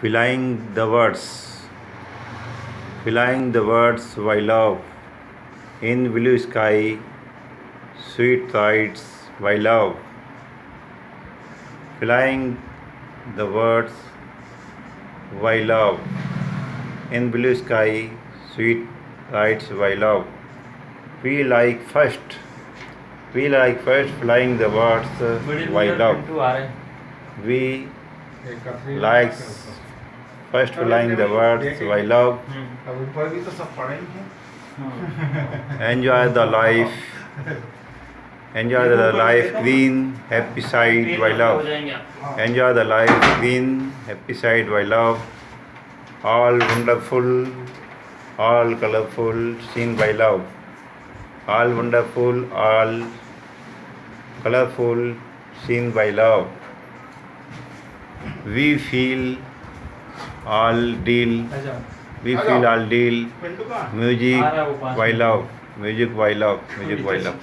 Flying the words, flying the words by love, in blue sky, sweet sights by love. Flying the words by love, in blue sky, sweet sights by love. We like first flying the words by love. We like first flying the words by love. अब ऊपर भी तो सब पढ़े ही हैं। Enjoy the life, enjoy the life green, happy side by love. Enjoy the life green, happy side by love. All wonderful, all colorful, seen by love. All wonderful, all colorful, seen by love. We feel all deal, music by love, music by love, music by love.